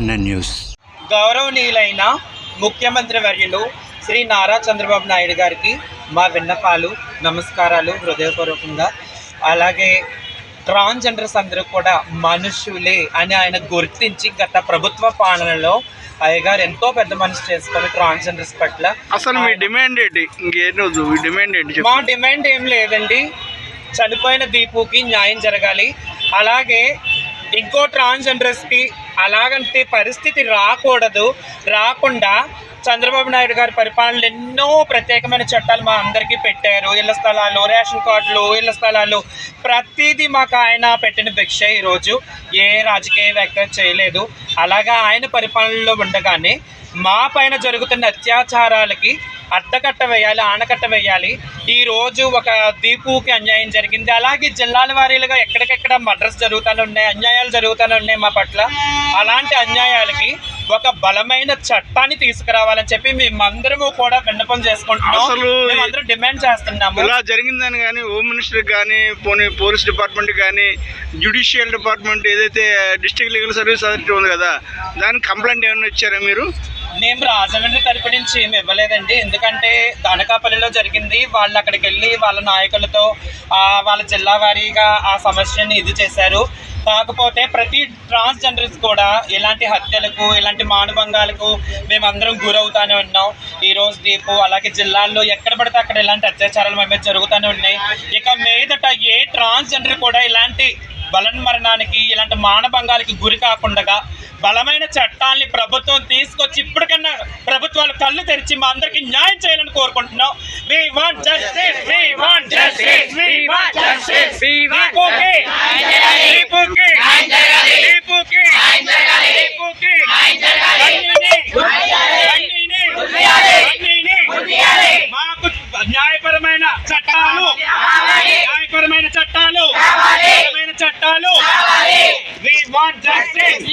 మన న్యూస్. గౌరవనీయులైన ముఖ్యమంత్రి వర్యులు శ్రీ నారా చంద్రబాబు నాయుడు గారికి మా విన్నపాలు, నమస్కారాలు హృదయపూర్వకంగా. అలాగే ట్రాన్స్జెండర్స్ అందరూ కూడా మనుషులే అని ఆయన గుర్తించి గత ప్రభుత్వ పాలనలో అయ్యగారు ఎంతో పెద్ద మనసు చేసుకొని ట్రాన్స్జెండర్స్ పట్ల అసలు మీ డిమాండ్ ఏంటి? ఇంకేరోజు మీ డిమాండ్ ఏంటి? మా డిమాండ్ ఏం లేదండి, చనిపోయిన దీపుకి న్యాయం జరగాలి. అలాగే ఇంకో ట్రాన్స్జెండర్స్కి అలాగంటే పరిస్థితి రాకుండా చంద్రబాబు నాయుడు గారి పరిపాలనలో ఎన్నో ప్రత్యేకమైన చట్టాలు మా అందరికీ పెట్టారు. ఇళ్ల స్థలాలు, రేషన్ కార్డులు, ఇళ్ల స్థలాలు, ప్రతిదీ మాకు ఆయన పెట్టిన భిక్ష. ఈరోజు ఏ రాజకీయ వ్యాఖ్య చేయలేదు. అలాగా ఆయన పరిపాలనలో ఉండగానే మా పైన జరుగుతున్న అత్యాచారాలకి అడ్డకట్ట వేయాలి, ఆనకట్ట వేయాలి. ఈరోజు ఒక దీపుకి అన్యాయం జరిగింది. అలాగే జిల్లాల వారీలుగా ఎక్కడికెక్కడ మర్డర్స్ జరుగుతూనే ఉన్నాయి, అన్యాయాలు జరుగుతూనే ఉన్నాయి మా పట్ల. అలాంటి అన్యాయాలకి ఒక బలమైన చట్టాన్ని తీసుకురావాలని చెప్పి మేమందరము కూడా విన్నపం చేసుకుంటున్నాం. మేమందరం డిమాండ్ చేస్తున్నాము. ఇలా జరిగిందని కానీ హోమ్ మినిస్టర్ కానీ, పోలీస్ డిపార్ట్మెంట్ కానీ, జ్యుడిషియల్ డిపార్ట్మెంట్ ఏదైతే డిస్ట్రిక్ట్ లీగల్ సర్వీస్ అథారిటీ ఉంది కదా, దానికి కంప్లైంట్ ఏమైనా ఇచ్చారా మీరు? మేము రాజమండ్రి తరపు నుంచి ఏమి ఇవ్వలేదండి, ఎందుకంటే అనకాపల్లిలో జరిగింది. వాళ్ళు అక్కడికి వెళ్ళి వాళ్ళ నాయకులతో వాళ్ళ జిల్లా వారీగా ఆ సమస్యని ఇది చేశారు. కాకపోతే ప్రతి ట్రాన్స్జెండర్స్ కూడా ఇలాంటి హత్యలకు, ఇలాంటి మానభంగాలకు మేమందరం గురవుతూనే ఉన్నాం. ఈరోజు దీపు అలాగే జిల్లాల్లో ఎక్కడ పడితే అక్కడ ఇలాంటి అత్యాచారాలు మేము జరుగుతూనే ఉన్నాయి. ఇక మీదట ఏ ట్రాన్స్జెండర్ కూడా ఇలాంటి బలన్మరణానికి, ఇలాంటి మానభంగాలకి గురి కాకుండా బలమైన చట్టాలని ప్రభుత్వం తీసుకొచ్చి ఇప్పటికన్నా ప్రభుత్వాలు కళ్ళు తెరిచి మా అందరికి న్యాయం చేయాలని కోరుకుంటున్నాం. We want justice, we want justice, we want justice. దీపుకి మాకు న్యాయపరమైన చట్టాలు, we want justice.